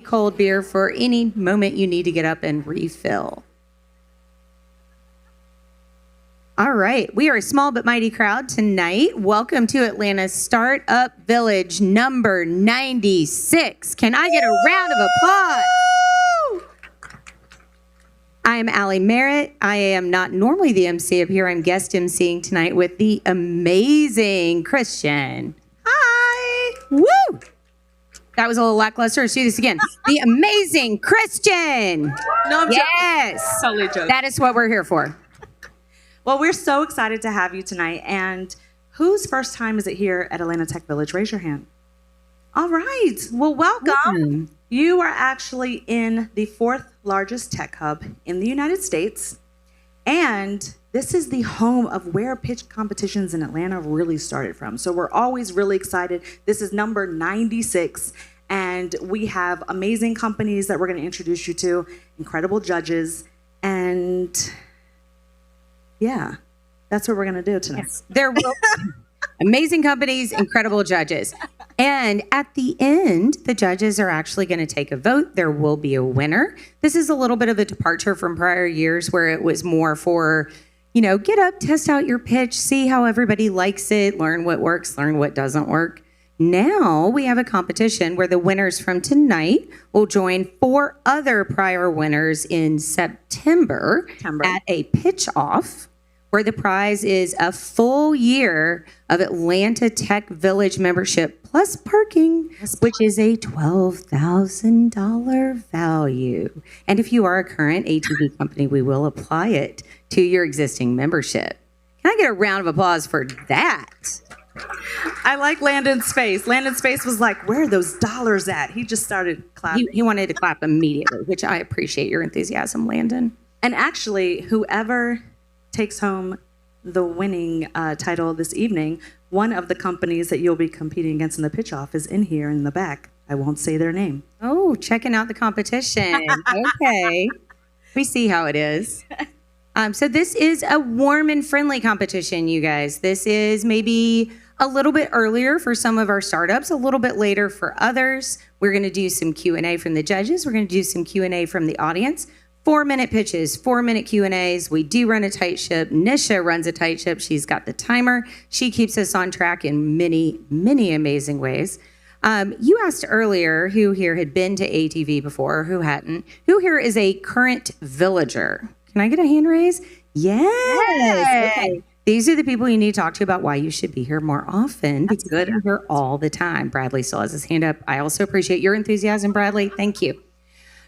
cold beer for any moment you need to get up and refill. All right, we are a small but mighty crowd tonight. Welcome to Atlanta's Startup Village number 96. Can I get a round of applause? I am Allie Merritt. I am not normally the MC up here. I'm guest MCing tonight with the amazing Christian. Hi. Woo! That was a little lackluster. Let's do this again. The amazing Christian. No, I'm yes. joking. Totally joking. That is what we're here for. Well, we're so excited to have you tonight. And whose first time is it here at Atlanta Tech Village? Raise your hand. All right. Well, welcome. You are actually in the 4th largest tech hub in the United States. And this is the home of where pitch competitions in Atlanta really started from. So we're always really excited. This is number 96. And we have amazing companies that we're going to introduce you to, incredible judges. And yeah, that's what we're going to do tonight. Yes. There will amazing companies, incredible judges. And at the end, the judges are actually going to take a vote. There will be a winner. This is a little bit of a departure from prior years where it was more for, get up, test out your pitch, see how everybody likes it, learn what works, learn what doesn't work. Now we have a competition where the winners from tonight will join 4 other prior winners in September at a pitch off, where the prize is a full year of Atlanta Tech Village membership plus parking, which is a $12,000 value. And if you are a current ATV company, we will apply it to your existing membership. Can I get a round of applause for that? I like Landon's face. Landon's face was like, where are those dollars at? He just started clapping. He wanted to clap immediately, which I appreciate your enthusiasm, Landon. And actually, whoever takes home the winning title this evening, one of the companies that you'll be competing against in the pitch off is in here in the back. I won't say their name. Oh, checking out the competition. Okay. We see how it is. So this is a warm and friendly competition, you guys. This is maybe a little bit earlier for some of our startups, a little bit later for others. We're going to do some Q&A from the judges. We're going to do some Q&A from the audience. 4-minute pitches, 4-minute Q&As. We do run a tight ship. Nisha runs a tight ship. She's got the timer. She keeps us on track in many, many amazing ways. You asked earlier who here had been to ATV before, who hadn't. Who here is a current villager? Can I get a hand raise? Yes. Okay. These are the people you need to talk to about why you should be here more often. That's good. You're here all the time. Bradley still has his hand up. I also appreciate your enthusiasm, Bradley. Thank you.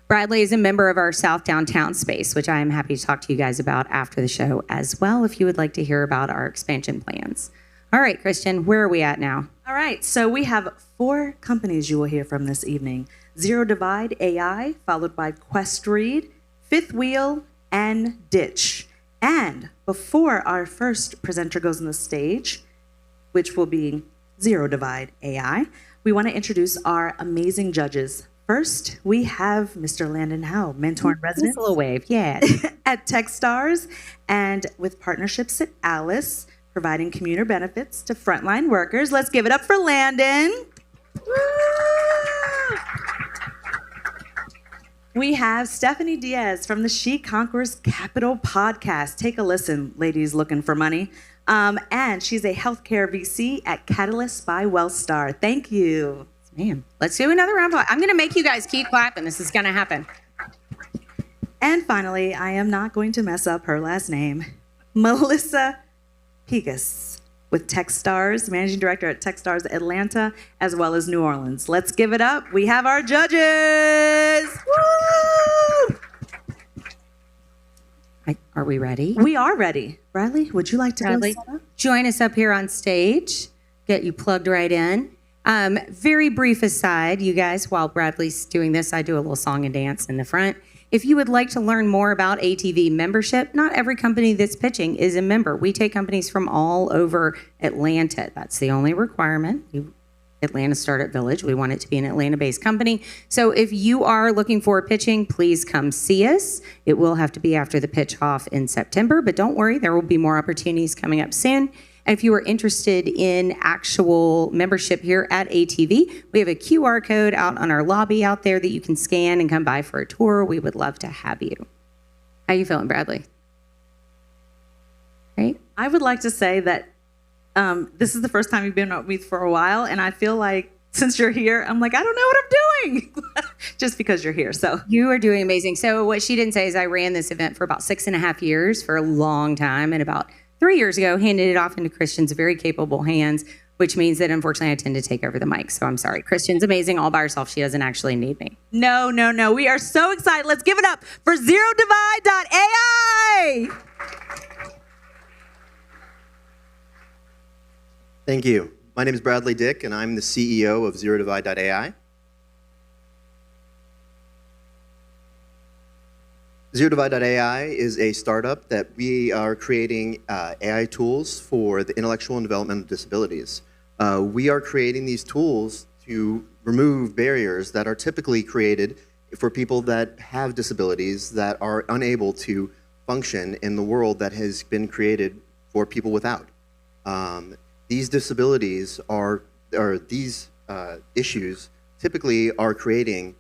Bradley is a member of our South Downtown space, which I am happy to talk to you guys about after the show as well, if you would like to hear about our expansion plans. All right, Christian, where are we at now? All right, so we have 4 companies you will hear from this evening. Zero Divide AI, followed by QuestRead, Fifth Wheel, and Ditch. And before our first presenter goes on the stage, which will be Zero Divide AI, we want to introduce our amazing judges. First, we have Mr. Landon Howe, mentor and resident. Just a little wave, yeah. At Techstars, and with partnerships at Alice, providing commuter benefits to frontline workers. Let's give it up for Landon. Woo! We have Stephanie Diaz from the She Conquers Capital podcast. Take a listen, ladies looking for money. And she's a healthcare VC at Catalyst by Wellstar. Thank you. Man, let's do another round of applause. I'm going to make you guys keep clapping. This is going to happen. And finally, I am not going to mess up her last name, Melissa Pegas with Techstars, managing director at Techstars Atlanta, as well as New Orleans. Let's give it up. We have our judges. Woo! Are we ready? We are ready. Bradley, would you like to Bradley, join us up here on stage. Get you plugged right in. Very brief aside, you guys, while Bradley's doing this, I do a little song and dance in the front. If you would like to learn more about ATV membership, not every company that's pitching is a member. We take companies from all over Atlanta. That's the only requirement. Atlanta Startup Village. We want it to be an Atlanta-based company. So if you are looking for pitching, please come see us. It will have to be after the pitch off in September, but don't worry, there will be more opportunities coming up soon. If you are interested in actual membership here at ATV, we have a QR code out on our lobby out there that you can scan and come by for a tour. We would love to have you. How you feeling, Bradley? Great. I would like to say that this is the first time you've been with me for a while, and I feel like since you're here, I'm like, I don't know what I'm doing, just because you're here. So you are doing amazing. So what she didn't say is I ran this event for about 6.5 years, for a long time, and about 3 years ago, handed it off into Christian's very capable hands, which means that unfortunately I tend to take over the mic. So I'm sorry. Christian's amazing all by herself. She doesn't actually need me. No. We are so excited. Let's give it up for ZeroDivide.ai. Thank you. My name is Bradley Dick, and I'm the CEO of ZeroDivide.ai. ZeroDivide.ai is a startup that we are creating AI tools for the intellectual and developmental disabilities. We are creating these tools to remove barriers that are typically created for people that have disabilities that are unable to function in the world that has been created for people without. These disabilities or these issues typically are creating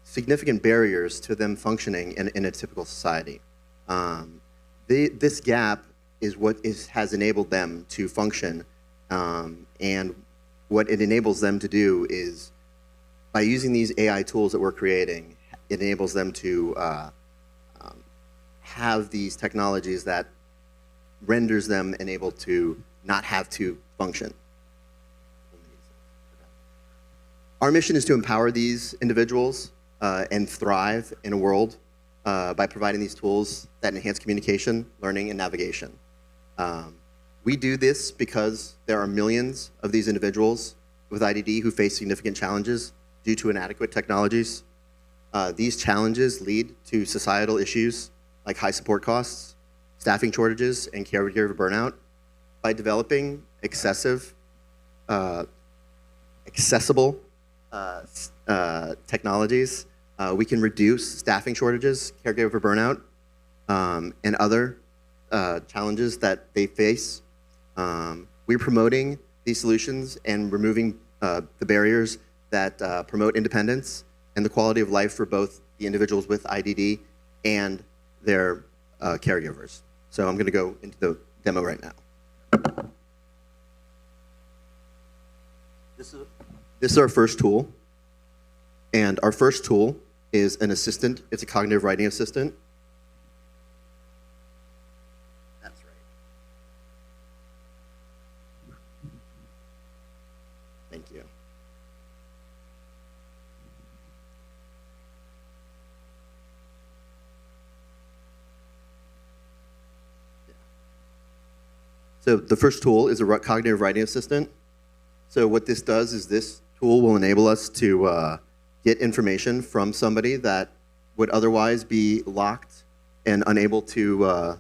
significant barriers to them functioning in a typical society. This gap is what has enabled them to function, and what it enables them to do is, by using these AI tools that we're creating, it enables them to have these technologies that renders them enabled to not have to function. Our mission is to empower these individuals and thrive in a world by providing these tools that enhance communication, learning, and navigation. We do this because there are millions of these individuals with IDD who face significant challenges due to inadequate technologies. These challenges lead to societal issues like high support costs, staffing shortages, and caregiver burnout. By developing accessible technologies, we can reduce staffing shortages, caregiver burnout, and other challenges that they face. We're promoting these solutions and removing the barriers that promote independence and the quality of life for both the individuals with IDD and their caregivers. So I'm going to go into the demo right now. This is our first tool, and our first tool is an assistant. It's a cognitive writing assistant. That's right. Thank you. So the first tool is a cognitive writing assistant. So what this does is this tool will enable us to get information from somebody that would otherwise be locked and unable to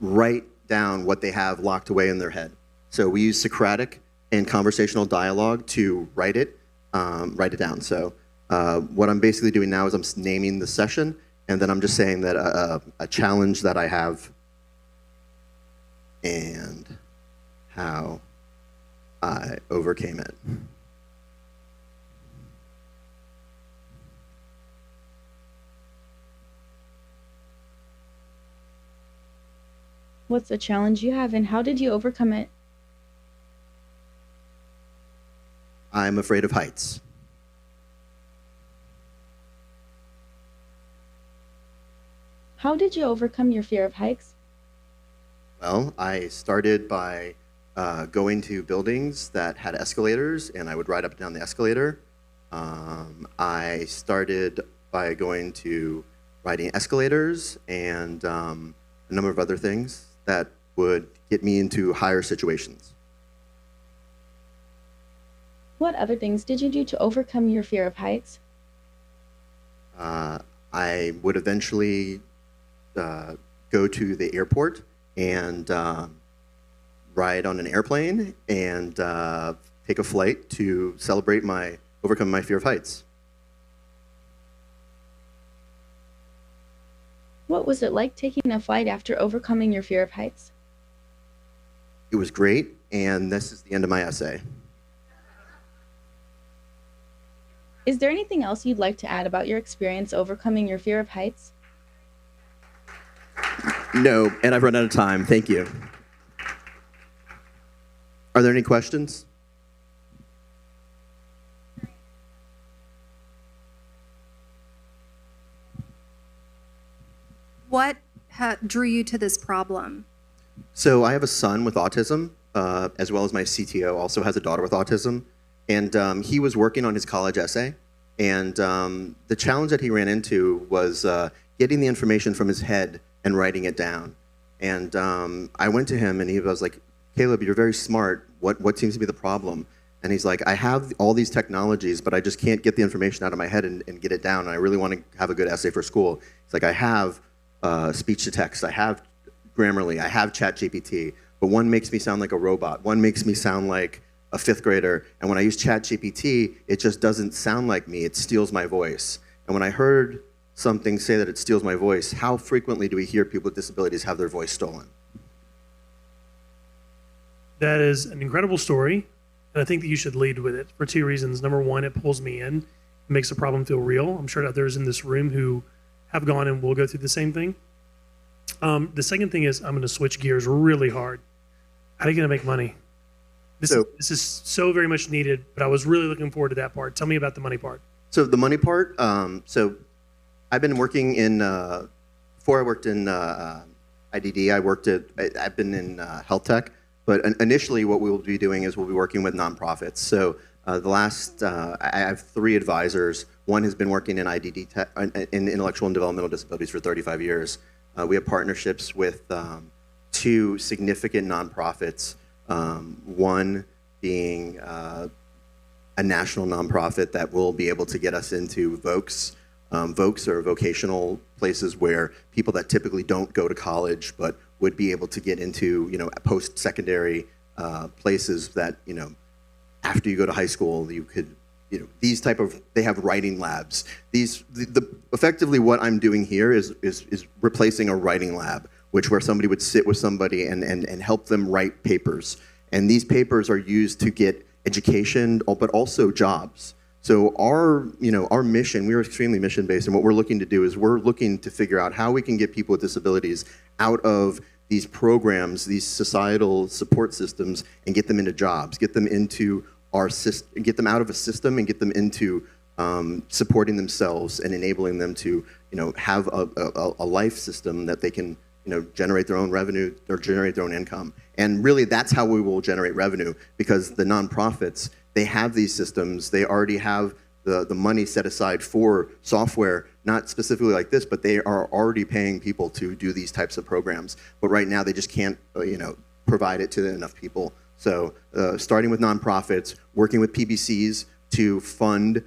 write down what they have locked away in their head. So we use Socratic and conversational dialogue to write it down. So what I'm basically doing now is I'm naming the session, and then I'm just saying that a challenge that I have and how I overcame it. What's the challenge you have, and how did you overcome it? I'm afraid of heights. How did you overcome your fear of heights? Well, I started by going to buildings that had escalators, and I would ride up and down the escalator. I started by going to riding escalators and a number of other things that would get me into higher situations. What other things did you do to overcome your fear of heights? I would eventually go to the airport and ride on an airplane and take a flight to celebrate overcome my fear of heights. What was it like taking a flight after overcoming your fear of heights? It was great, and this is the end of my essay. Is there anything else you'd like to add about your experience overcoming your fear of heights? No, and I've run out of time. Thank you. Are there any questions? What drew you to this problem? So I have a son with autism, as well as my CTO also has a daughter with autism. And he was working on his college essay. And the challenge that he ran into was getting the information from his head and writing it down. And I went to him and he was like, Caleb, you're very smart. What seems to be the problem? And he's like, I have all these technologies, but I just can't get the information out of my head and get it down. And I really want to have a good essay for school. It's like, I have speech to text, I have Grammarly, I have ChatGPT, but one makes me sound like a robot. One makes me sound like a fifth grader. And when I use ChatGPT, it just doesn't sound like me. It steals my voice. And when I heard something say that it steals my voice, how frequently do we hear people with disabilities have their voice stolen? That is an incredible story, and I think that you should lead with it for two reasons. Number one, it pulls me in, it makes the problem feel real. I'm sure others in this room who have gone and will go through the same thing. The second thing is I'm going to switch gears really hard. How are you going to make money? This is so very much needed, but I was really looking forward to that part. Tell me about the money part. So the money part, so I've been working in, before I worked in IDD, I've been in health tech, but initially what we will be doing is we'll be working with nonprofits. So I have 3 advisors. One has been working in IDD tech, in intellectual and developmental disabilities for 35 years. We have partnerships with 2 significant nonprofits, one being a national nonprofit that will be able to get us into VOCs. VOCs are vocational places where people that typically don't go to college but would be able to get into, post-secondary places that, after you go to high school, you could, they have writing labs. Effectively what I'm doing here is replacing a writing lab, where somebody would sit with somebody and help them write papers. And these papers are used to get education, but also jobs. So our mission, we are extremely mission-based, and what we're looking to do is we're looking to figure out how we can get people with disabilities out of these programs, these societal support systems, and get them into jobs, get them into our system, get them out of a system and get them into supporting themselves and enabling them to, have a life system that they can, generate their own revenue or generate their own income. And really that's how we will generate revenue, because the nonprofits, they have these systems, they already have the money set aside for software, not specifically like this, but they are already paying people to do these types of programs. But right now they just can't, provide it to enough people. So starting with nonprofits, working with PBCs to fund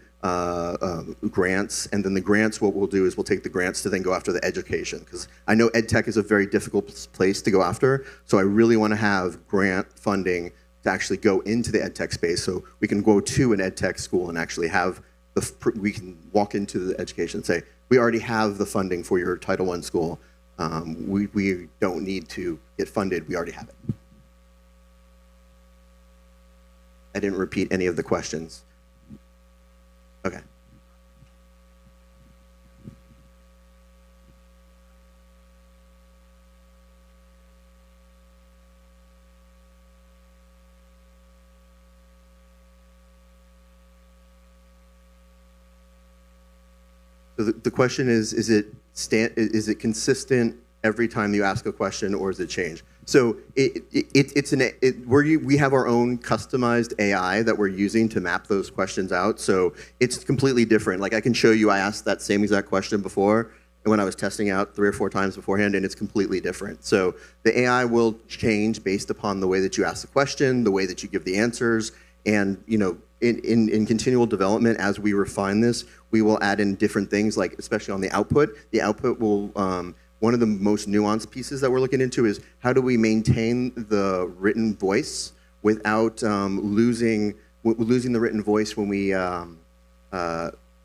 grants, and then the grants, what we'll do is we'll take the grants to then go after the education, because I know ed tech is a very difficult place to go after, so I really want to have grant funding to actually go into the ed tech space, so we can go to an ed tech school and actually have we can walk into the education and say, we already have the funding for your Title I school. We don't need to get funded, we already have it. I didn't repeat any of the questions. Okay. So the question is it consistent every time you ask a question, or does it change? So we have our own customized AI that we're using to map those questions out. So it's completely different. Like I can show you, I asked that same exact question before, and when I was testing out 3 or 4 times beforehand, and it's completely different. So the AI will change based upon the way that you ask the question, the way that you give the answers, and in continual development, as we refine this, we will add in different things, like especially on the output. The output will, one of the most nuanced pieces that we're looking into is how do we maintain the written voice without losing the written voice when we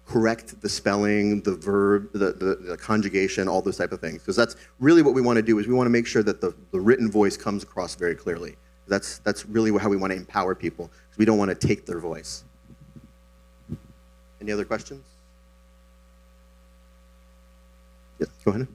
correct the spelling, the verb, the conjugation, all those type of things. Because that's really what we want to do, is we want to make sure that the written voice comes across very clearly. That's really how we want to empower people, because we don't want to take their voice. Any other questions? Yeah, go ahead.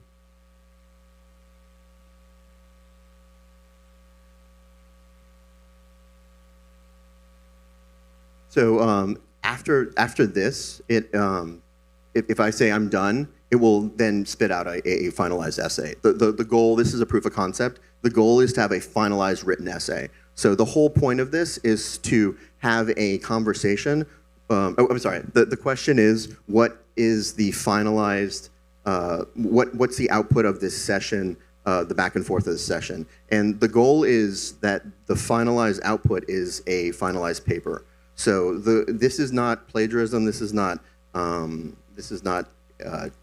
So after this, if I say I'm done, it will then spit out a finalized essay. The goal, this is a proof of concept, the goal is to have a finalized written essay. So the whole point of this is to have a conversation. I'm sorry, the question is, what is the finalized, what's the output of this session, the back and forth of this session? And the goal is that the finalized output is a finalized paper. So this is not plagiarism, this is not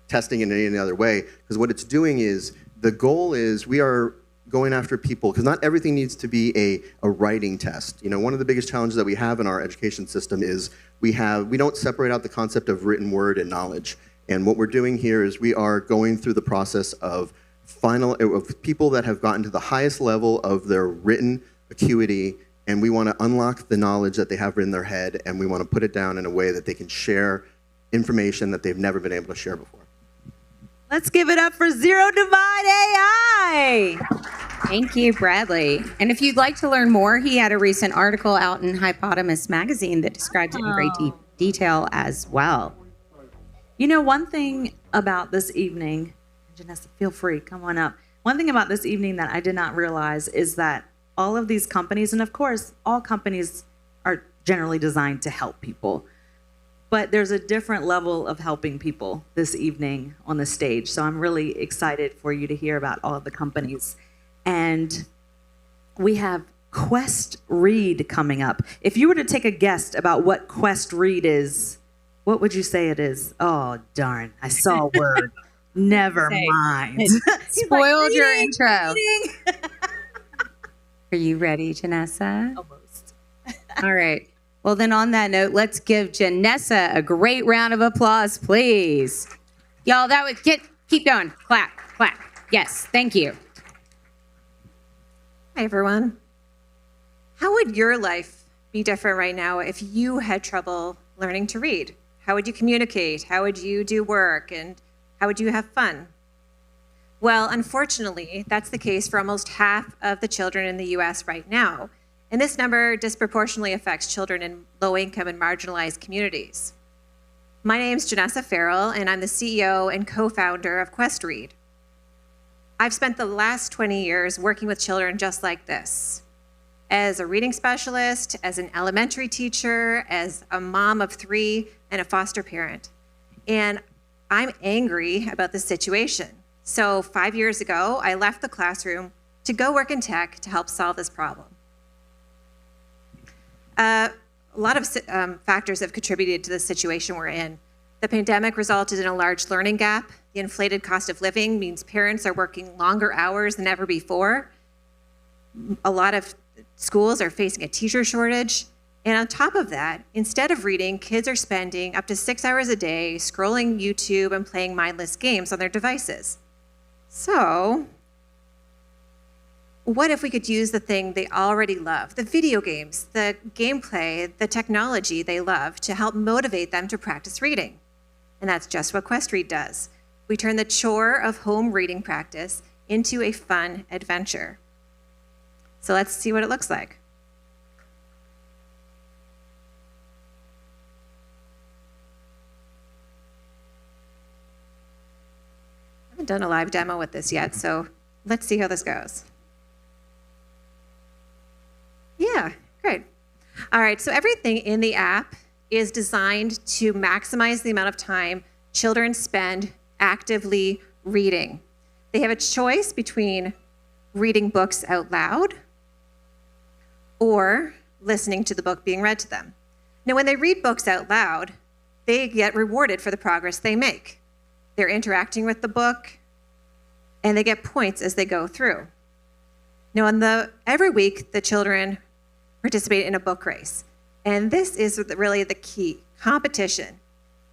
testing in any other way, because what it's doing is, the goal is we are going after people, because not everything needs to be a writing test. You know, one of the biggest challenges that we have in our education system is we don't separate out the concept of written word and knowledge. And what we're doing here is we are going through the process of people that have gotten to the highest level of their written acuity, and we want to unlock the knowledge that they have in their head, and we want to put it down in a way that they can share information that they've never been able to share before. Let's give it up for Zero Divide AI. Thank you, Bradley. And if you'd like to learn more, he had a recent article out in Hypotamus Magazine that describes it in great detail as well. You know, one thing about this evening, Janessa, feel free, come on up. One thing about this evening that I did not realize is that all of these companies, and of course, all companies are generally designed to help people, but there's a different level of helping people this evening on the stage. So I'm really excited for you to hear about all of the companies. And we have Quest Read coming up. If you were to take a guess about what Quest Read is, what would you say it is? Oh, darn, I saw a word. Never mind. Spoiled your intro. Are you ready, Janessa? Almost. All right. Well, then on that note, let's give Janessa a great round of applause, please. Y'all, that was, keep going. Clap, clap. Yes, thank you. Hi, everyone. How would your life be different right now if you had trouble learning to read? How would you communicate? How would you do work? And how would you have fun? Well, unfortunately, that's the case for almost half of the children in the U.S. right now. And this number disproportionately affects children in low-income and marginalized communities. My name is Janessa Farrell, and I'm the CEO and co-founder of Quest Read. I've spent the last 20 years working with children just like this. As a reading specialist, as an elementary teacher, as a mom of 3, and a foster parent. And I'm angry about the situation. So 5 years ago, I left the classroom to go work in tech to help solve this problem. A lot of factors have contributed to the situation we're in. The pandemic resulted in a large learning gap. The inflated cost of living means parents are working longer hours than ever before. A lot of schools are facing a teacher shortage. And on top of that, instead of reading, kids are spending up to 6 hours a day scrolling YouTube and playing mindless games on their devices. So, what if we could use the thing they already love, the video games, the gameplay, the technology they love, to help motivate them to practice reading? And that's just what Quest Read does. We turn the chore of home reading practice into a fun adventure. So let's see what it looks like. I haven't done a live demo with this yet, so let's see how this goes. Yeah, great. All right, so everything in the app is designed to maximize the amount of time children spend actively reading. They have a choice between reading books out loud or listening to the book being read to them. Now, when they read books out loud, they get rewarded for the progress they make. They're interacting with the book, and they get points as they go through. Now, every week, the children participate in a book race. And this is really the key, competition.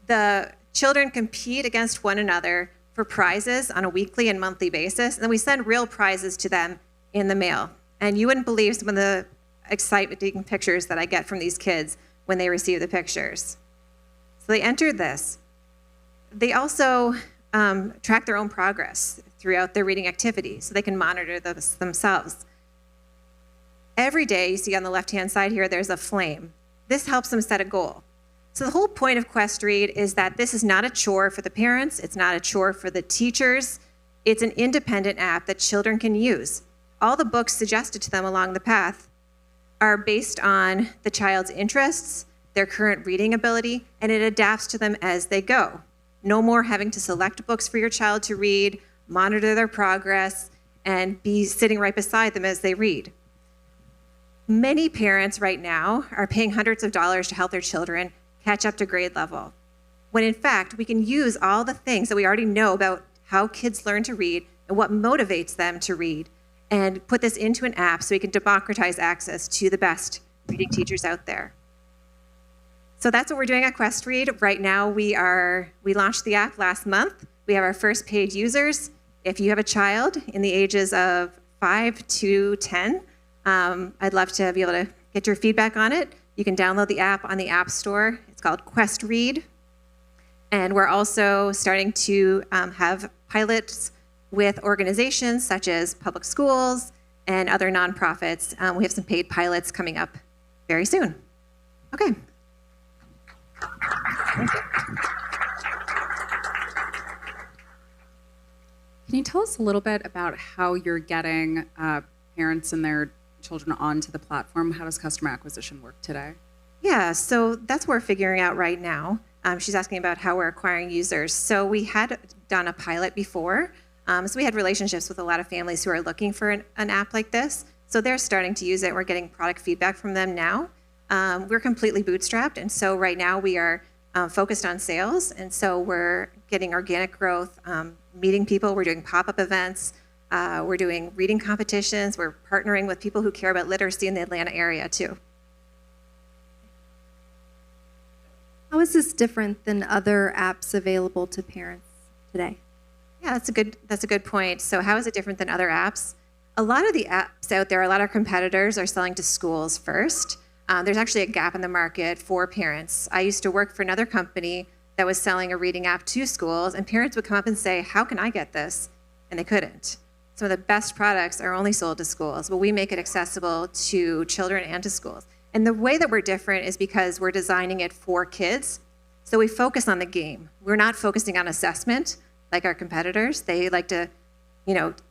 The children compete against one another for prizes on a weekly and monthly basis, and then we send real prizes to them in the mail. And you wouldn't believe some of the exciting pictures that I get from these kids when they receive the pictures. So they entered this. They also track their own progress throughout their reading activity so they can monitor this themselves. Every day, you see on the left-hand side here, there's a flame. This helps them set a goal. So the whole point of Quest Read is that this is not a chore for the parents. It's not a chore for the teachers. It's an independent app that children can use. All the books suggested to them along the path are based on the child's interests, their current reading ability, and it adapts to them as they go. No more having to select books for your child to read, monitor their progress, and be sitting right beside them as they read. Many parents right now are paying hundreds of dollars to help their children catch up to grade level, when in fact, we can use all the things that we already know about how kids learn to read and what motivates them to read, and put this into an app so we can democratize access to the best reading teachers out there. So that's what we're doing at Quest Read. Right now, we launched the app last month. We have our first paid users. If you have a child in the ages of 5 to 10, I'd love to be able to get your feedback on it. You can download the app on the App Store. It's called Quest Read. And we're also starting to have pilots with organizations such as public schools and other nonprofits. We have some paid pilots coming up very soon. Okay. Can you tell us a little bit about how you're getting parents and their children onto the platform? How does customer acquisition work today? Yeah, so that's what we're figuring out right now. She's asking about how we're acquiring users. So we had done a pilot before. So we had relationships with a lot of families who are looking for an app like this. So they're starting to use it. We're getting product feedback from them now. We're completely bootstrapped. And so right now we are focused on sales. And so we're getting organic growth, meeting people. We're doing pop-up events. We're doing reading competitions. We're partnering with people who care about literacy in the Atlanta area too. How is this different than other apps available to parents today? Yeah, that's a good point. So how is it different than other apps? A lot of the apps out there, a lot of competitors are selling to schools first. There's actually a gap in the market for parents. I used to work for another company that was selling a reading app to schools, and parents would come up and say, how can I get this? And they couldn't. Some of the best products are only sold to schools, but we make it accessible to children and to schools. And the way that we're different is because we're designing it for kids. So we focus on the game. We're not focusing on assessment like our competitors. They like to,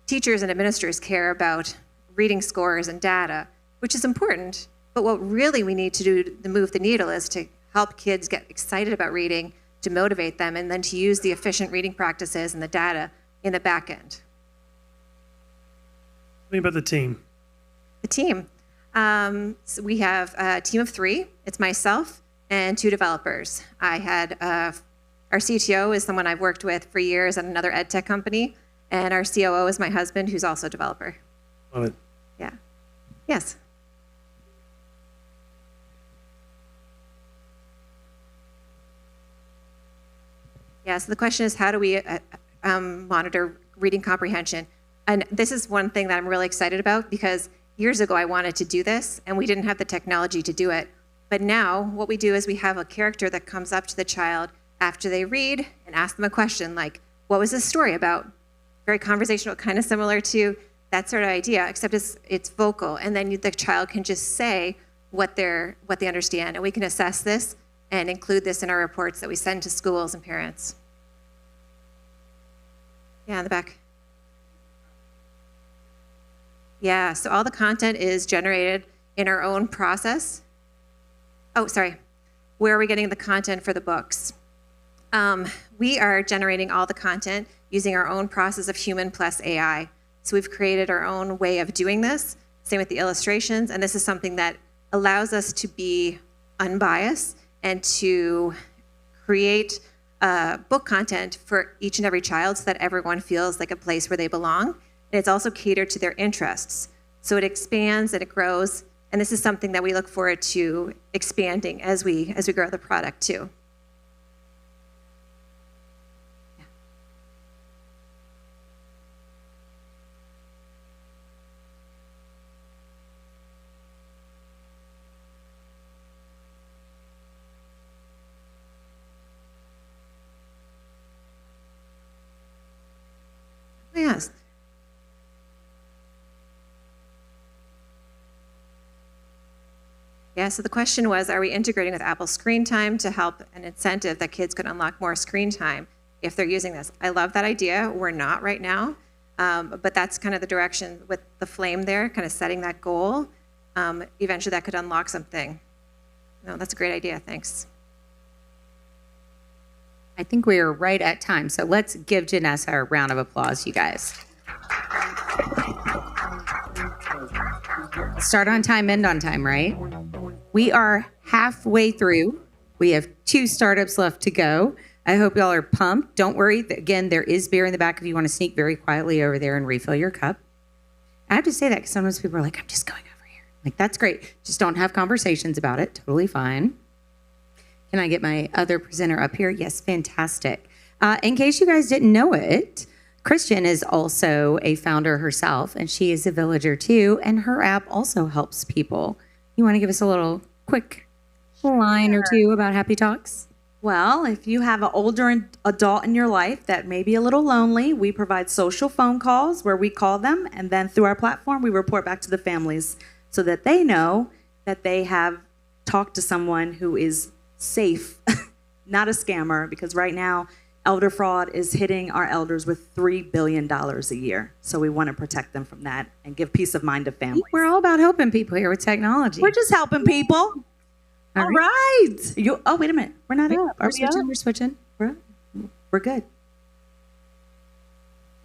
teachers and administrators care about reading scores and data, which is important. But what really we need to do to move the needle is to help kids get excited about reading, to motivate them, and then to use the efficient reading practices and the data in the back end. Tell me about the team. The team. So we have a team of 3. It's myself and 2 developers. I had our CTO is someone I've worked with for years at another ed tech company, and our COO is my husband, who's also a developer. Love it. Yeah. Yes. Yeah, so the question is, how do we monitor reading comprehension? And this is one thing that I'm really excited about, because years ago I wanted to do this and we didn't have the technology to do it. But now what we do is we have a character that comes up to the child after they read and ask them a question like, what was this story about? Very conversational, kind of similar to that sort of idea, except it's vocal. And then the child can just say what they understand. And we can assess this and include this in our reports that we send to schools and parents. Yeah, in the back. Yeah, so all the content is generated in our own process. Oh, sorry. Where are we getting the content for the books? We are generating all the content using our own process of human plus AI. So we've created our own way of doing this, same with the illustrations, and this is something that allows us to be unbiased and to create book content for each and every child so that everyone feels like a place where they belong. And it's also catered to their interests. So it expands and it grows, and this is something that we look forward to expanding as we grow the product too. Yes. Yeah, so the question was, are we integrating with Apple Screen Time to help an incentive that kids could unlock more screen time if they're using this? I love that idea. We're not right now, but that's kind of the direction with the flame there, kind of setting that goal. Eventually that could unlock something. No, that's a great idea. Thanks. I think we are right at time, so let's give Janessa a round of applause, you guys. Start on time, end on time, right? We are halfway through. We have 2 startups left to go. I hope y'all are pumped. Don't worry. Again, there is beer in the back if you want to sneak very quietly over there and refill your cup. I have to say that because sometimes people are like, I'm just going over here. Like, that's great. Just don't have conversations about it. Totally fine. Can I get my other presenter up here? Yes, fantastic. In case you guys didn't know it, Christian is also a founder herself, and she is a villager too, and her app also helps people. You want to give us a little quick line or two about Happy Talks? Well, if you have an older adult in your life that may be a little lonely, we provide social phone calls where we call them, and then through our platform, we report back to the families so that they know that they have talked to someone who is safe, not a scammer, because right now, elder fraud is hitting our elders with $3 billion a year. So we want to protect them from that and give peace of mind to families. We're all about helping people here with technology. We're just helping people. All All right. Oh, wait a minute. We're not up. Are We're we up? switching. We're switching. We're good.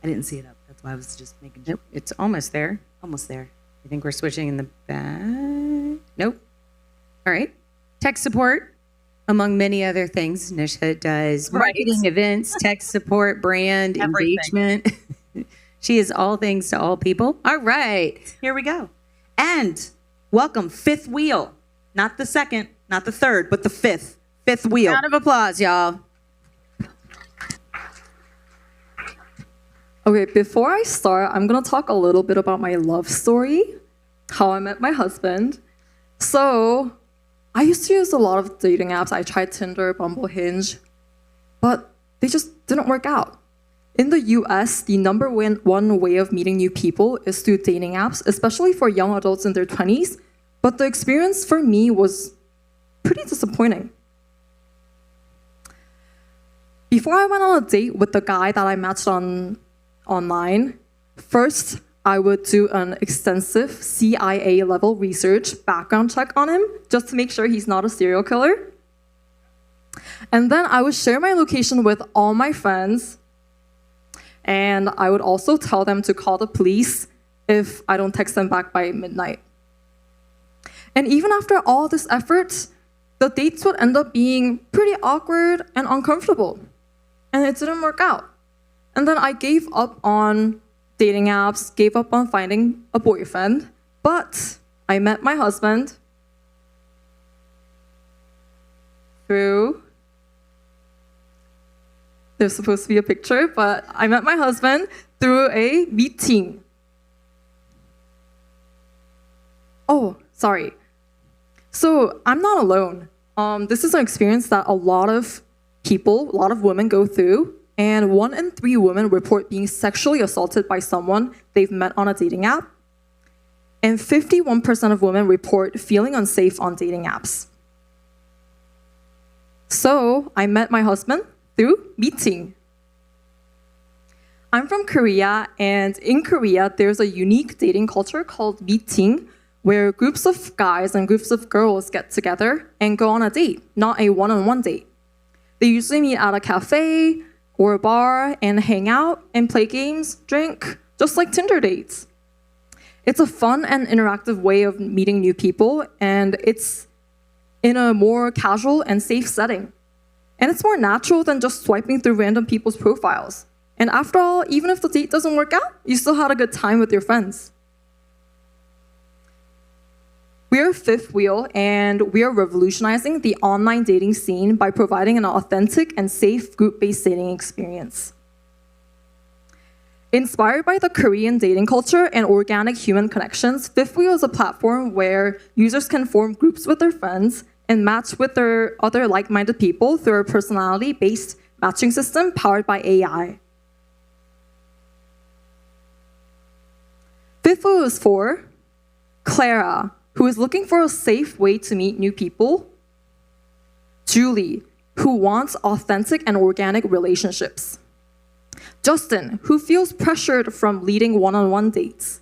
I didn't see it up. That's why I was just making sure. Nope, it's almost there. Almost there. I think we're switching in the back. Nope. All right. Tech support, among many other things. Nisha does marketing, events, tech support, brand, engagement. She is all things to all people. All right. Here we go. And welcome, Fifth Wheel. Not the second, not the third, but the fifth. Fifth Wheel. Round of applause, y'all. Okay, before I start, I'm gonna talk a little bit about my love story, how I met my husband. So, I used to use a lot of dating apps. I tried Tinder, Bumble, Hinge, but they just didn't work out. In the US, the number one way of meeting new people is through dating apps, especially for young adults in their 20s. But the experience for me was pretty disappointing. Before I went on a date with the guy that I matched online, first I would do an extensive CIA level research background check on him just to make sure he's not a serial killer. And then I would share my location with all my friends, and I would also tell them to call the police if I don't text them back by midnight. And even after all this effort, the dates would end up being pretty awkward and uncomfortable. And it didn't work out. And then I gave up on dating apps, gave up on finding a boyfriend, but I met my husband through, there's supposed to be a picture, but I met my husband through a meeting. Oh, sorry. So I'm not alone. This is an experience that a lot of people, a lot of women go through, and 1 in 3 women report being sexually assaulted by someone they've met on a dating app. And 51% of women report feeling unsafe on dating apps. So I met my husband through meeting. I'm from Korea, and in Korea, there's a unique dating culture called meeting, where groups of guys and groups of girls get together and go on a date, not a one-on-one date. They usually meet at a cafe or a bar and hang out and play games, drink, just like Tinder dates. It's a fun and interactive way of meeting new people, and it's in a more casual and safe setting. And it's more natural than just swiping through random people's profiles. And after all, even if the date doesn't work out, you still had a good time with your friends. We are Fifth Wheel, and we are revolutionizing the online dating scene by providing an authentic and safe group-based dating experience. Inspired by the Korean dating culture and organic human connections, Fifth Wheel is a platform where users can form groups with their friends and match with their other like-minded people through a personality-based matching system powered by AI. Fifth wheel is for Clara, who is looking for a safe way to meet new people. Julie, who wants authentic and organic relationships. Justin, who feels pressured from leading one-on-one dates.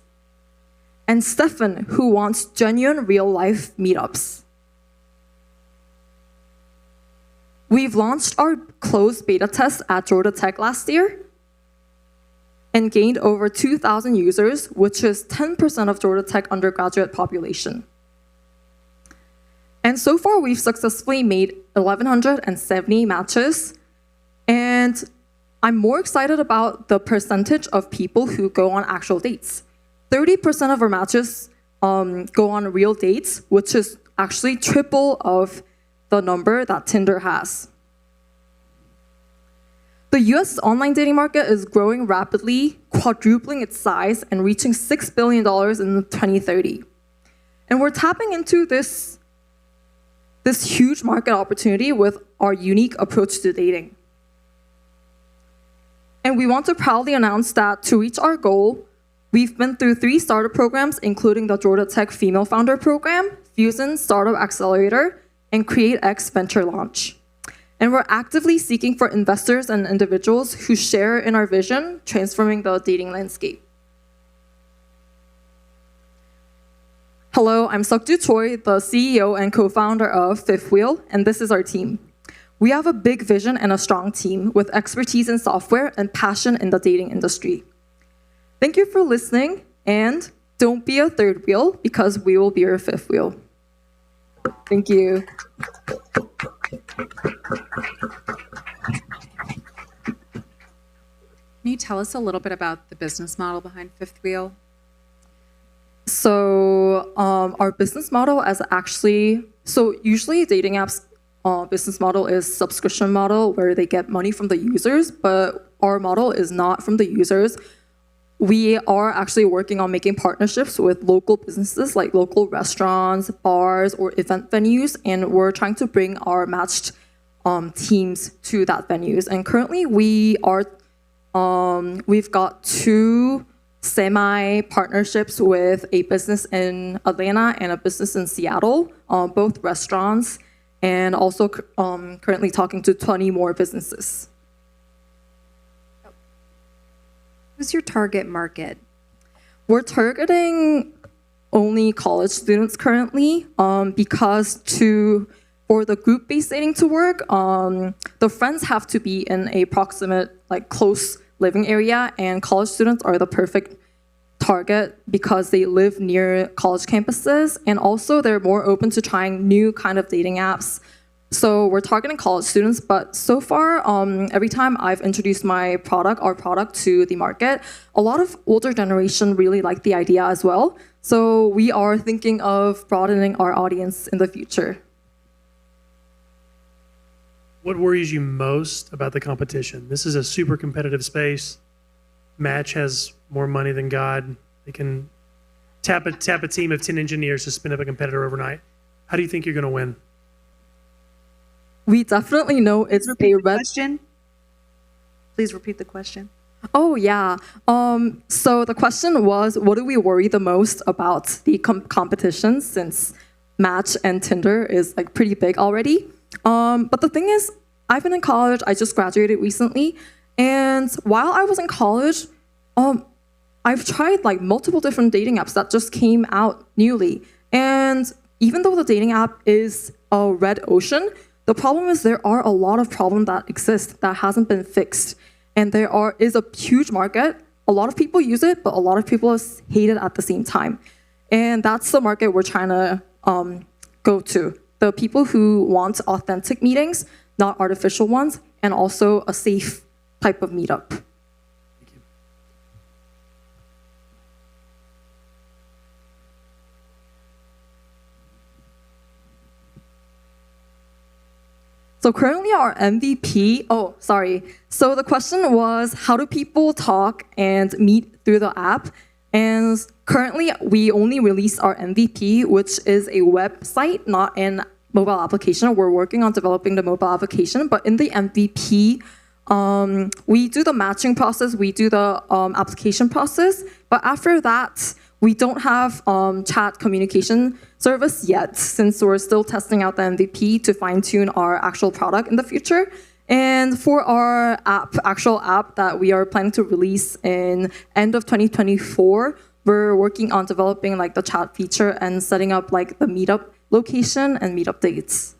And Stefan, who wants genuine real-life meetups. We've launched our closed beta test at Georgia Tech last year and gained over 2,000 users, which is 10% of Georgia Tech undergraduate population. And so far, we've successfully made 1,170 matches. And I'm more excited about the percentage of people who go on actual dates. 30% of our matches go on real dates, which is actually triple of the number that Tinder has. The US online dating market is growing rapidly, quadrupling its size and reaching $6 billion in 2030. And we're tapping into this huge market opportunity with our unique approach to dating. And we want to proudly announce that to reach our goal, we've been through 3 startup programs, including the Georgia Tech Female Founder Program, Fusion Startup Accelerator, and CreateX Venture Launch. And we're actively seeking for investors and individuals who share in our vision, transforming the dating landscape. Hello, I'm Seokju Choi, the CEO and co-founder of Fifth Wheel, and this is our team. We have a big vision and a strong team with expertise in software and passion in the dating industry. Thank you for listening, and don't be a third wheel because we will be your fifth wheel. Thank you. Can you tell us a little bit about the business model behind Fifth Wheel? So our business model is actually, so usually dating apps business model is subscription model where they get money from the users, but our model is not from the users. We are actually working on making partnerships with local businesses like local restaurants, bars, or event venues, and we're trying to bring our matched teams to that venues. And currently we've got 2 semi-partnerships with a business in Atlanta and a business in Seattle, both restaurants, and also currently talking to 20 more businesses. Who's your target market? We're targeting only college students currently because for the group-based dating to work, the friends have to be in a proximate, like close living area, and college students are the perfect target because they live near college campuses, and also they're more open to trying new kind of dating apps. So we're targeting college students, but so far, every time I've introduced our product to the market, a lot of older generation really like the idea as well. So we are thinking of broadening our audience in the future. What worries you most about the competition? This is a super competitive space. Match has more money than God. They can tap a team of 10 engineers to spin up a competitor overnight. How do you think you're going to win? We definitely know it's a red question. Please repeat the question. Oh, yeah. So the question was, what do we worry the most about the competition, since Match and Tinder is like pretty big already? But the thing is, I've been in college. I just graduated recently. And while I was in college, I've tried like multiple different dating apps that just came out newly. And even though the dating app is a red ocean, the problem is there are a lot of problems that exist that hasn't been fixed. And there is a huge market. A lot of people use it, but a lot of people hate it at the same time. And that's the market we're trying to go to. The people who want authentic meetings, not artificial ones, and also a safe type of meetup. Thank you. So currently our MVP, So the question was, how do people talk and meet through the app? And currently we only released our MVP, which is a website, not an mobile application. We're working on developing the mobile application, but in the MVP, we do the matching process, we do the application process, but after that, we don't have chat communication service yet, since we're still testing out the MVP to fine-tune our actual product in the future. And for our actual app that we are planning to release in end of 2024, we're working on developing like the chat feature and setting up like the meetup location and meetup dates.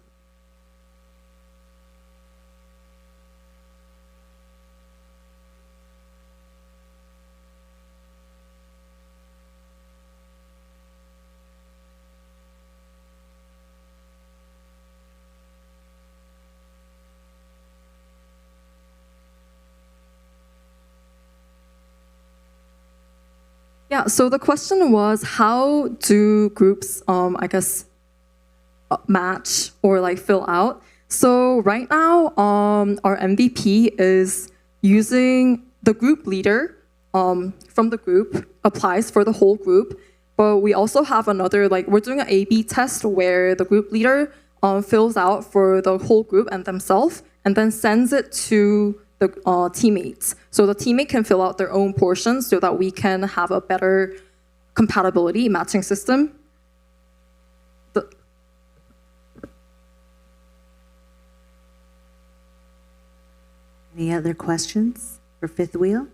Yeah, so the question was, how do groups, match or like fill out? So right now, our MVP is using the group leader from the group, applies for the whole group. But we also have another, we're doing an A/B test where the group leader fills out for the whole group and themselves, and then sends it to the teammates. So the teammate can fill out their own portions so that we can have a better compatibility matching system. Any other questions for Fifth Wheel?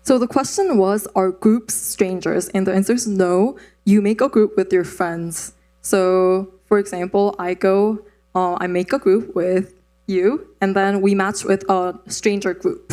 So the question was, are groups strangers? And the answer is no. You make a group with your friends. So for example, I make a group with you, and then we match with a stranger group.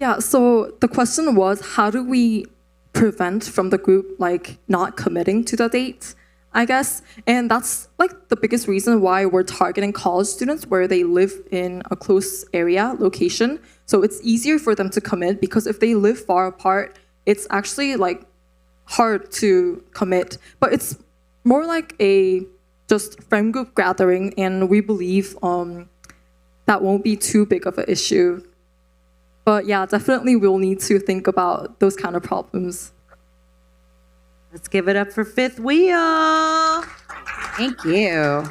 Yeah, so the question was, how do we prevent from the group not committing to the date, I guess? And that's the biggest reason why we're targeting college students where they live in a close area, location. So it's easier for them to commit, because if they live far apart, it's actually hard to commit. But it's more like a just friend group gathering, and we believe that won't be too big of an issue. But yeah, definitely we'll need to think about those kind of problems. Let's give it up for Fifth Wheel. Thank you.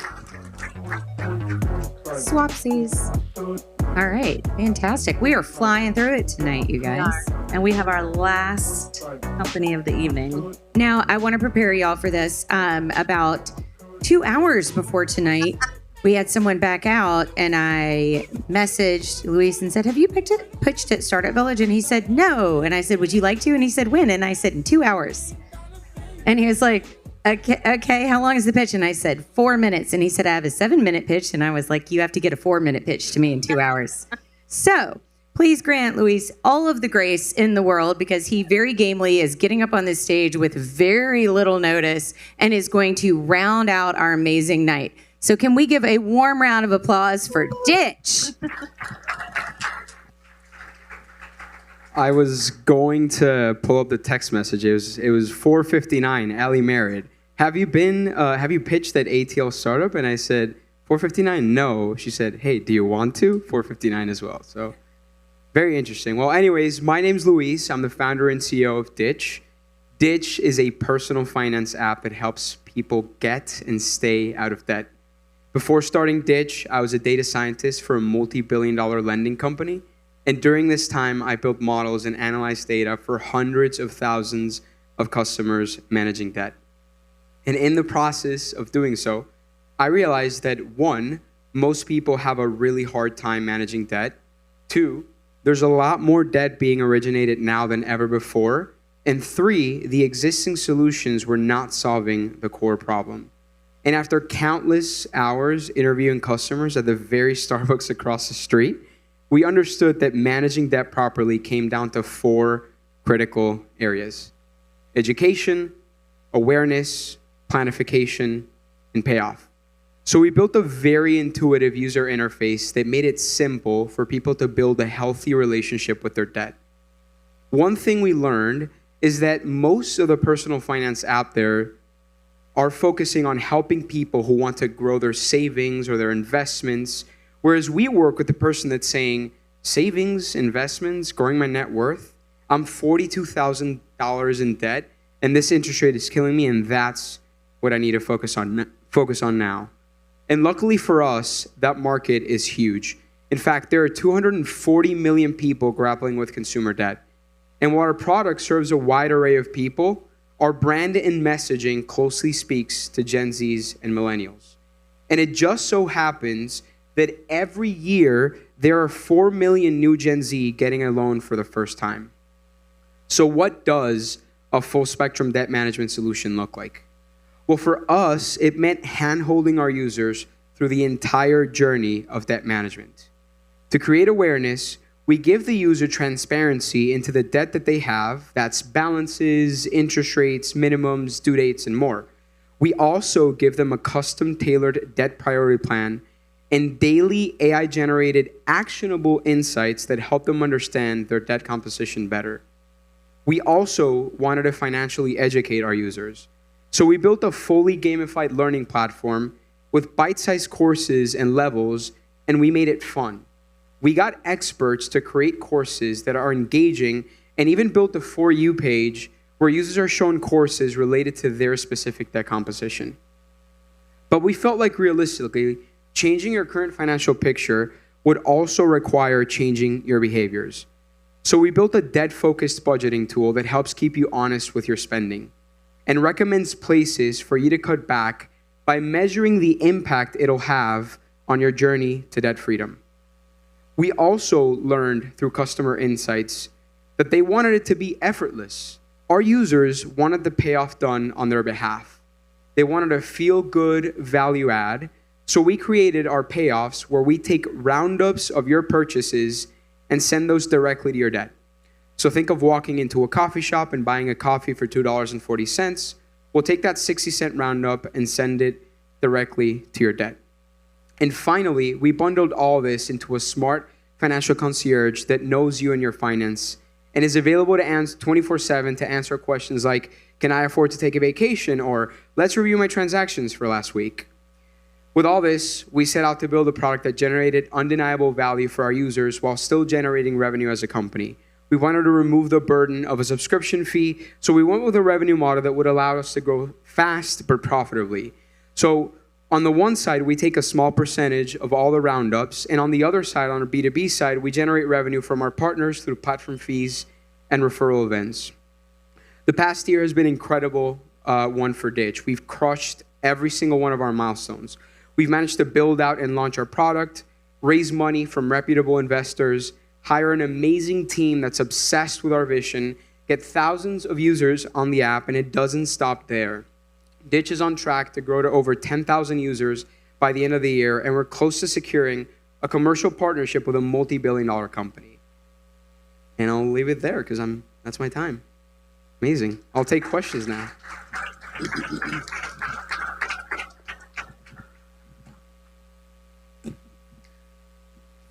Swapsies. All right, fantastic. We are flying through it tonight, you guys. And we have our last company of the evening. Now, I want to prepare y'all for this. About 2 hours before tonight, we had someone back out, and I messaged Luis and said, have you pitched at Startup Village? And he said, no. And I said, would you like to? And he said, when? And I said, in 2 hours. And he was like, okay, how long is the pitch? And I said, 4 minutes. And he said, I have a 7-minute pitch. And I was like, you have to get a 4-minute pitch to me in 2 hours. So please grant Luis all of the grace in the world, because he very gamely is getting up on this stage with very little notice and is going to round out our amazing night. So can we give a warm round of applause for Ditch? I was going to pull up the text message. It was 4:59. Allie Merritt. Have you pitched at ATL Startup? And I said 4:59. No. She said, hey, do you want to? 4:59 as well. So very interesting. Well, anyways, my name's Luis. I'm the founder and CEO of Ditch. Ditch is a personal finance app that helps people get and stay out of debt. Before starting Ditch, I was a data scientist for a multi-billion-dollar lending company. And during this time, I built models and analyzed data for hundreds of thousands of customers managing debt. And in the process of doing so, I realized that 1, most people have a really hard time managing debt. 2, there's a lot more debt being originated now than ever before. And 3, the existing solutions were not solving the core problem. And after countless hours interviewing customers at the very Starbucks across the street, we understood that managing debt properly came down to 4 critical areas: education, awareness, planification, and payoff. So we built a very intuitive user interface that made it simple for people to build a healthy relationship with their debt. One thing we learned is that most of the personal finance out there are focusing on helping people who want to grow their savings or their investments, whereas we work with the person that's saying, savings, investments, growing my net worth, I'm $42,000 in debt, and this interest rate is killing me, and that's what I need to focus on now. And luckily for us, that market is huge. In fact, there are 240 million people grappling with consumer debt. And while our product serves a wide array of people, our brand and messaging closely speaks to Gen Zs and millennials. And it just so happens that every year, there are 4 million new Gen Z getting a loan for the first time. So what does a full spectrum debt management solution look like? Well, for us, it meant hand-holding our users through the entire journey of debt management. To create awareness, we give the user transparency into the debt that they have, that's balances, interest rates, minimums, due dates, and more. We also give them a custom-tailored debt priority plan and daily AI-generated actionable insights that help them understand their debt composition better. We also wanted to financially educate our users. So we built a fully gamified learning platform with bite-sized courses and levels, and we made it fun. We got experts to create courses that are engaging and even built a For You page where users are shown courses related to their specific debt composition. But we felt like realistically, changing your current financial picture would also require changing your behaviors. So we built a debt-focused budgeting tool that helps keep you honest with your spending and recommends places for you to cut back by measuring the impact it'll have on your journey to debt freedom. We also learned through customer insights that they wanted it to be effortless. Our users wanted the payoff done on their behalf. They wanted a feel-good value add, so we created our payoffs where we take roundups of your purchases and send those directly to your debt. So think of walking into a coffee shop and buying a coffee for $2.40. We'll take that 60-cent roundup and send it directly to your debt. And finally, we bundled all this into a smart financial concierge that knows you and your finance and is available to answer 24/7 to answer questions like, can I afford to take a vacation? Or let's review my transactions for last week. With all this, we set out to build a product that generated undeniable value for our users while still generating revenue as a company. We wanted to remove the burden of a subscription fee, so we went with a revenue model that would allow us to grow fast but profitably. So on the one side, we take a small percentage of all the roundups, and on the other side, on our B2B side, we generate revenue from our partners through platform fees and referral events. The past year has been incredible one for Ditch. We've crushed every single one of our milestones. We've managed to build out and launch our product, raise money from reputable investors, hire an amazing team that's obsessed with our vision, get thousands of users on the app, and it doesn't stop there. Ditch is on track to grow to over 10,000 users by the end of the year, and we're close to securing a commercial partnership with a multi-billion-dollar company. And I'll leave it there because that's my time. Amazing. I'll take questions now.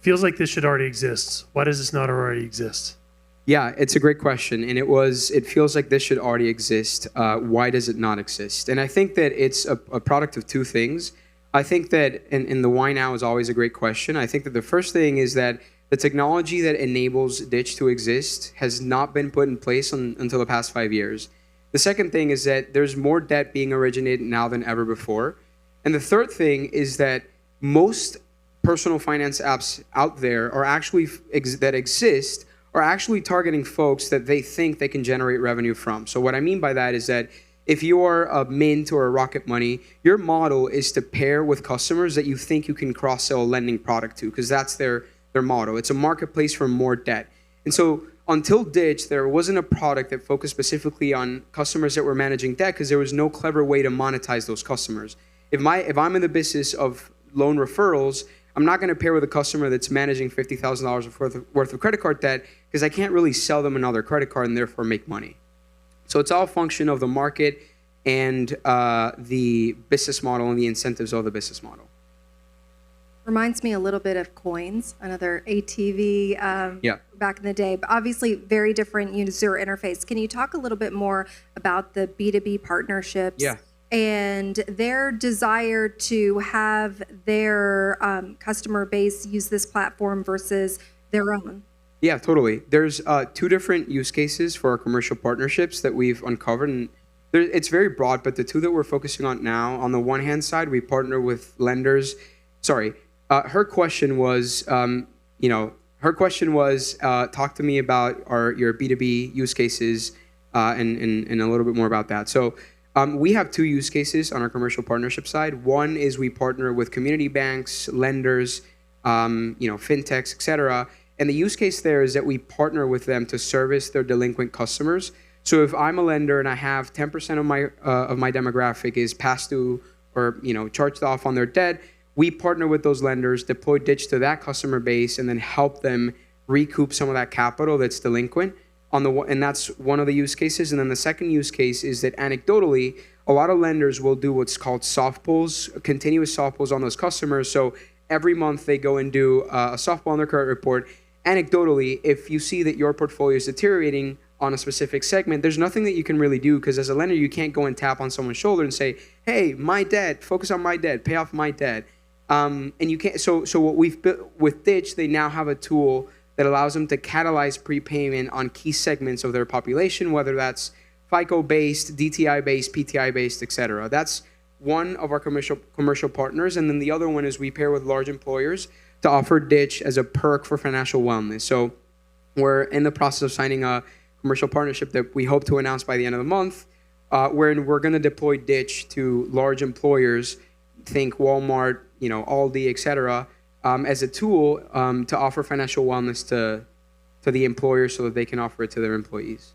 Feels like this should already exist. Why does this not already exist? Yeah, it's a great question. And it feels like this should already exist. Why does it not exist? And I think that it's a product of two things. I think that, and the why now is always a great question. I think that the first thing is that the technology that enables Ditch to exist has not been put in place until the past 5 years. The second thing is that there's more debt being originated now than ever before. And the third thing is that most personal finance apps out there are actually that exist are actually targeting folks that they think they can generate revenue from. So what I mean by that is that if you are a Mint or a Rocket Money, your model is to pair with customers that you think you can cross-sell a lending product to, because that's their model. It's a marketplace for more debt. And so until Ditch, there wasn't a product that focused specifically on customers that were managing debt because there was no clever way to monetize those customers. If I'm in the business of loan referrals, I'm not going to pair with a customer that's managing $50,000 worth of credit card debt because I can't really sell them another credit card and therefore make money. So it's all a function of the market and the business model and the incentives of the business model. Reminds me a little bit of Coins, another ATV Yeah. back in the day, but obviously very different user interface. Can you talk a little bit more about the B2B partnerships Yeah. and their desire to have their customer base use this platform versus their own? Yeah, totally. There's two different use cases for our commercial partnerships that we've uncovered, and it's very broad. But the two that we're focusing on now, on the one hand side, we partner with lenders. Sorry, her question was, talk to me about your B2B use cases, and a little bit more about that. So. We have two use cases on our commercial partnership side. One is we partner with community banks, lenders, fintechs, et cetera. And the use case there is that we partner with them to service their delinquent customers. So if I'm a lender and I have 10% of my demographic is past due or charged off on their debt, we partner with those lenders, deploy Ditch to that customer base, and then help them recoup some of that capital that's delinquent. And that's one of the use cases. And then the second use case is that anecdotally, a lot of lenders will do what's called soft pulls, continuous soft pulls on those customers. So every month they go and do a soft pull on their credit report. Anecdotally, if you see that your portfolio is deteriorating on a specific segment, there's nothing that you can really do, because as a lender, you can't go and tap on someone's shoulder and say, hey, my debt, focus on my debt, pay off my debt. And you can't. So what we've built with Ditch, they now have a tool that allows them to catalyze prepayment on key segments of their population, whether that's FICO-based, DTI-based, PTI-based, et cetera. That's one of our commercial partners. And then the other one is we pair with large employers to offer Ditch as a perk for financial wellness. So we're in the process of signing a commercial partnership that we hope to announce by the end of the month, wherein we're going to deploy Ditch to large employers, think Walmart, Aldi, et cetera, as a tool to offer financial wellness to the employer so that they can offer it to their employees.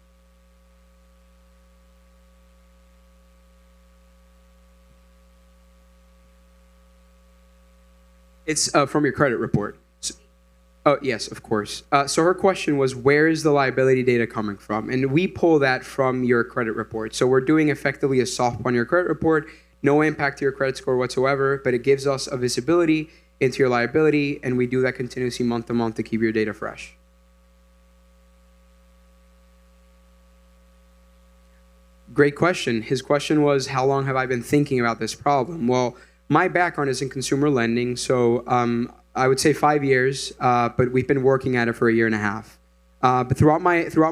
It's from your credit report. Oh, yes, of course. So her question was, where is the liability data coming from? And we pull that from your credit report. So we're doing effectively a soft pull on your credit report, no impact to your credit score whatsoever, but it gives us a visibility into your liability, and we do that continuously month to month to keep your data fresh. Great question. His question was, how long have I been thinking about this problem? Well, my background is in consumer lending, so I would say 5 years, but we've been working at it for 1.5 years. But throughout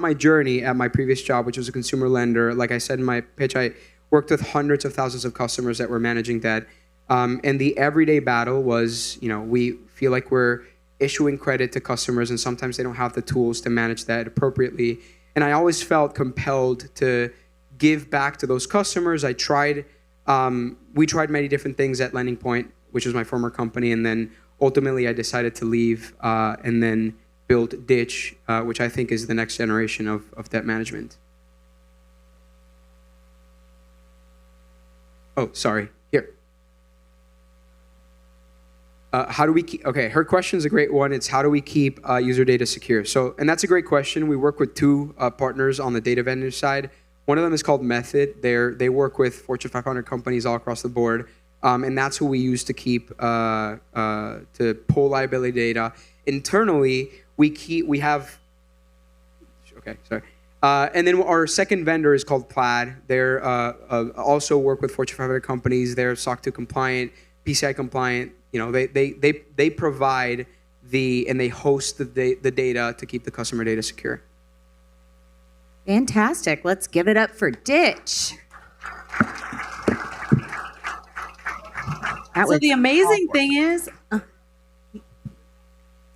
my journey at my previous job, which was a consumer lender, like I said in my pitch, I worked with hundreds of thousands of customers that were managing debt. And the everyday battle was, we feel like we're issuing credit to customers, and sometimes they don't have the tools to manage that appropriately. And I always felt compelled to give back to those customers. We tried many different things at Lending Point, which was my former company, and then ultimately I decided to leave and then build Ditch, which I think is the next generation of debt management. Oh, sorry. Here. How do we keep, okay, her question is a great one. It's how do we keep user data secure? So, and that's a great question. We work with two partners on the data vendor side. One of them is called Method. They work with Fortune 500 companies all across the board. And that's who we use to keep, to pull liability data. Internally, we have, okay, sorry. And then our second vendor is called Plaid. They're also work with Fortune 500 companies. They're SOC 2 compliant, PCI compliant. They provide and they host the data to keep the customer data secure. Fantastic. Let's give it up for Ditch. So the amazing thing is, how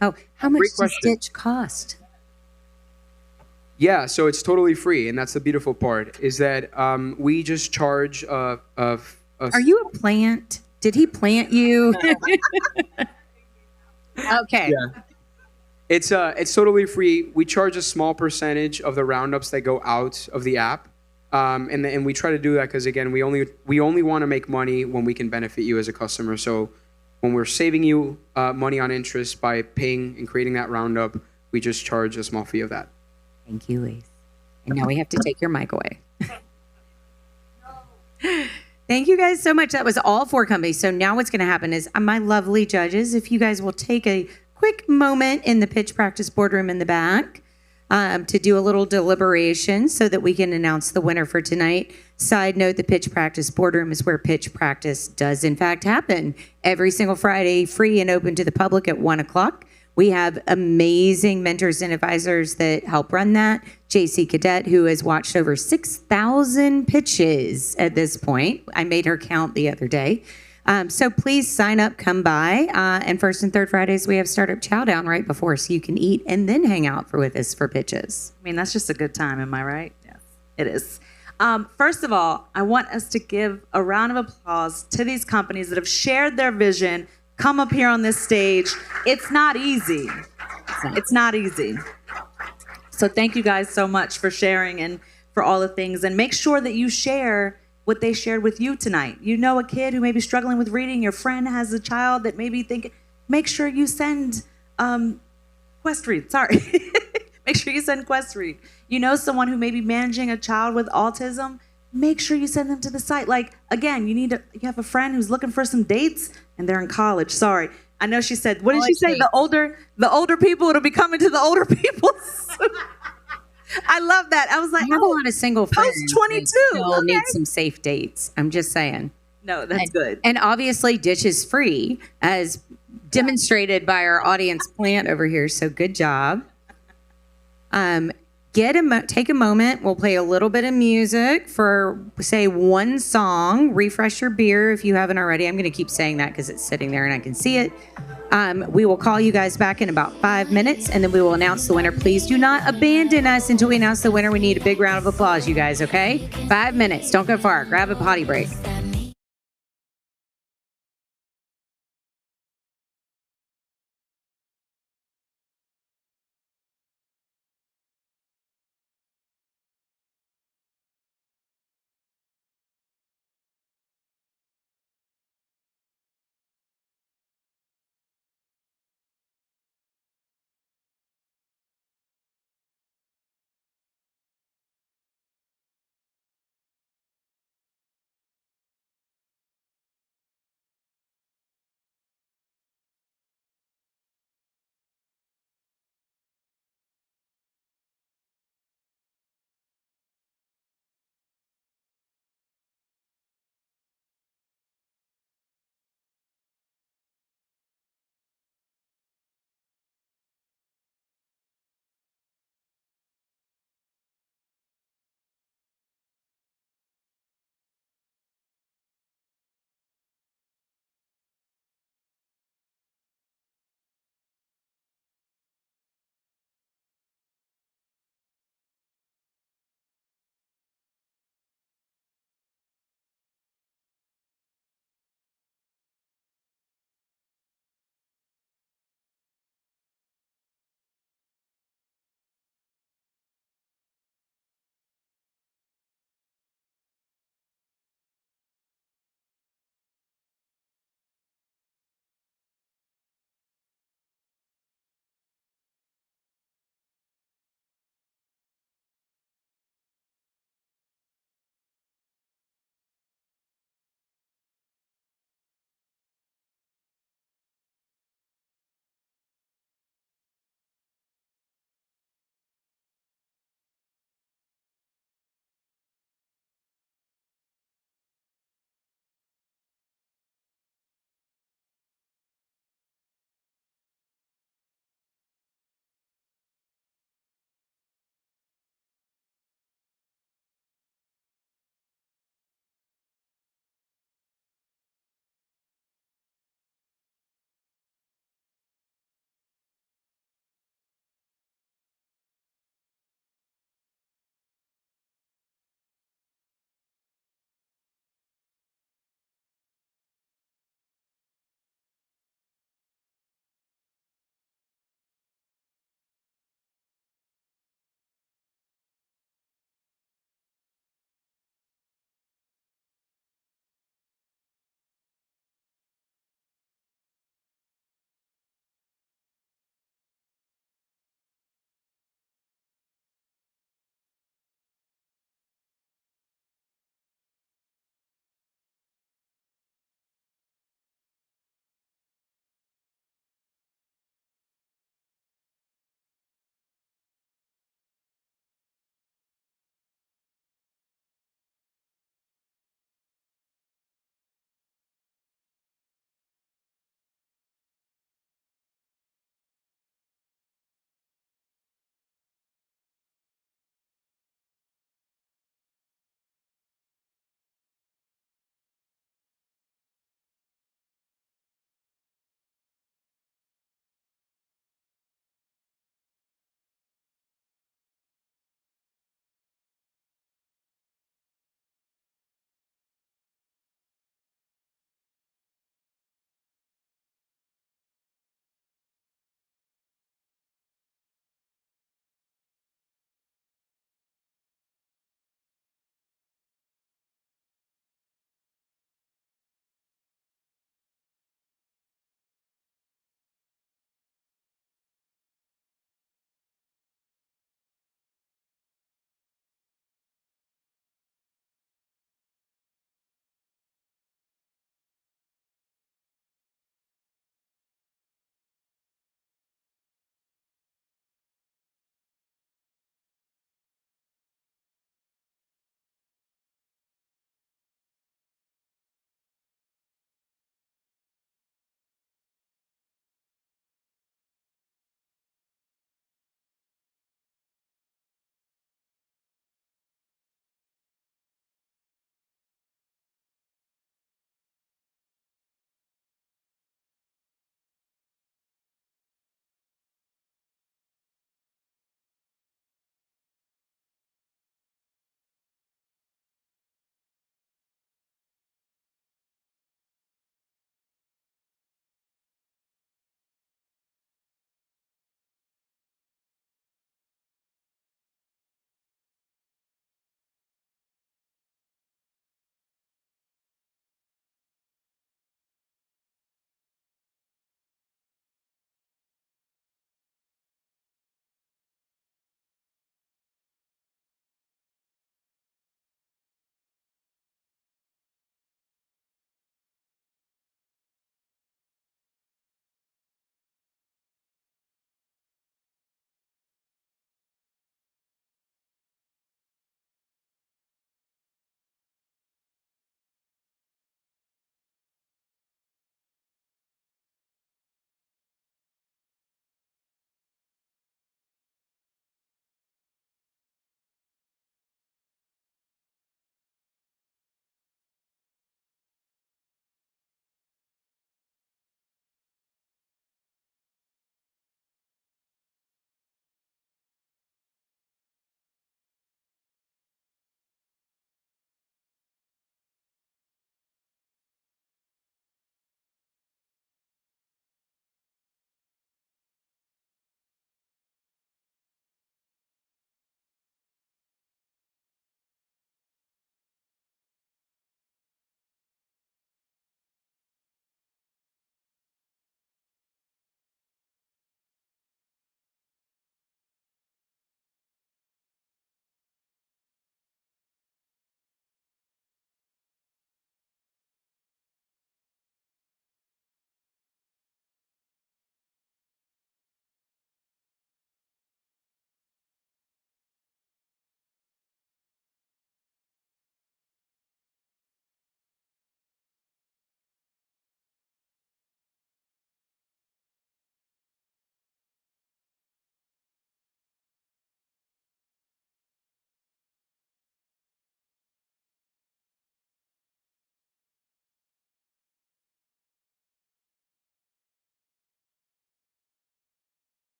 much Great does question. Ditch cost? Yeah, so it's totally free, and that's the beautiful part, is that we just charge Are you a plant? Did he plant you? Okay. Yeah. It's totally free. We charge a small percentage of the roundups that go out of the app, and we try to do that because, again, we only want to make money when we can benefit you as a customer. So when we're saving you money on interest by paying and creating that roundup, we just charge a small fee of that. Thank you, Lise. And now we have to take your mic away. Thank you guys so much. That was all 4 companies. So now what's going to happen is my lovely judges, if you guys will take a quick moment in the pitch practice boardroom in the back to do a little deliberation so that we can announce the winner for tonight. Side note, the pitch practice boardroom is where pitch practice does in fact happen every single Friday, free and open to the public at 1 o'clock. We have amazing mentors and advisors that help run that. JC Cadet, who has watched over 6,000 pitches at this point. I made her count the other day. So please sign up, come by. And first and third Fridays, we have Startup Chow Down right before, so you can eat and then hang out with us for pitches. I mean, that's just a good time, am I right? Yes, it is. First of all, I want us to give a round of applause to these companies that have shared their vision, come up here on this stage. It's not easy. It's not easy. So thank you guys so much for sharing and for all the things. And make sure that you share what they shared with you tonight. You know a kid who may be struggling with reading, your friend has a child that may be thinking, make sure you send QuestRead, sorry. Make sure you send QuestRead. You know someone who may be managing a child with autism, make sure you send them to the site. Like, again, you have a friend who's looking for some dates and they're in college. Sorry. I know she said, what did she say? The older people, it'll be coming to the older people. I love that. I was like, I have a lot of single friends. Post 22. That still Okay. need some safe dates. I'm just saying. No, that's good. And obviously, Ditch is free, as demonstrated by our audience plant over here. So good job. Take a moment. We'll play a little bit of music for, say, one song. Refresh your beer if you haven't already. I'm going to keep saying that because it's sitting there and I can see it. We will call you guys back in about 5 minutes, and then we will announce the winner. Please do not abandon us until we announce the winner. We need a big round of applause, you guys, okay? 5 minutes. Don't go far. Grab a potty break.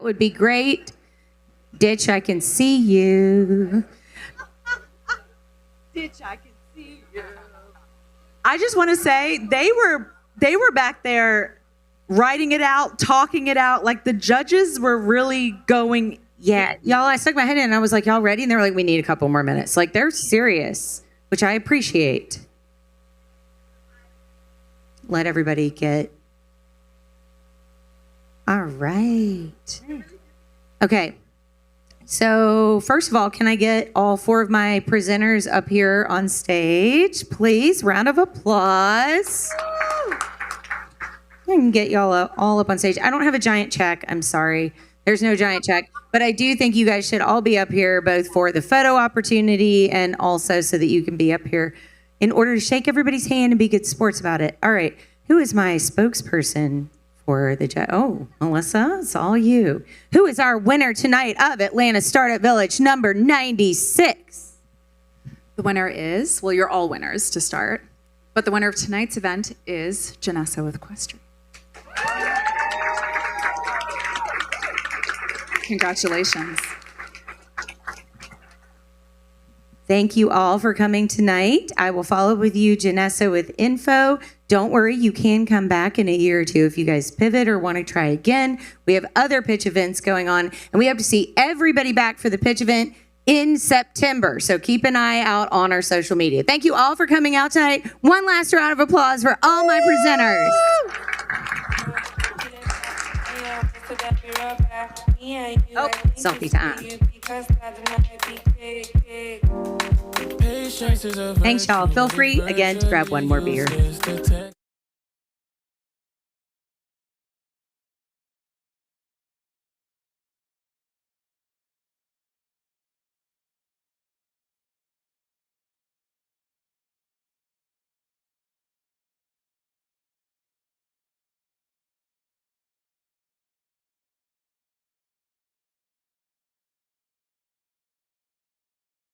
would be great. Ditch, I can see you. I just want to say they were back there writing it out, talking it out. Like the judges were really going. Yeah, y'all, I stuck my head in and I was like, y'all ready? And they were like, we need a couple more minutes. Like, they're serious, which I appreciate. Let everybody get. All right. Okay. So, first of all, can I get all 4 of my presenters up here on stage? Please, round of applause. I can get y'all all up on stage. I don't have a giant check. I'm sorry. There's no giant check. But I do think you guys should all be up here both for the photo opportunity and also so that you can be up here in order to shake everybody's hand and be good sports about it. All right. Who is my spokesperson for the Oh, Melissa, it's all you. Who is our winner tonight of Atlanta Startup Village number 96? The winner is, well, you're all winners to start, but the winner of tonight's event is Janessa with Equestrian. Congratulations. Thank you all for coming tonight. I will follow up with you, Janessa, with info. Don't worry, you can come back in a year or two if you guys pivot or want to try again. We have other pitch events going on, and we have to see everybody back for the pitch event in September. So keep an eye out on our social media. Thank you all for coming out tonight. One last round of applause for all my presenters. Oh, selfie time. Thanks, y'all. Feel free, again, to grab one more beer.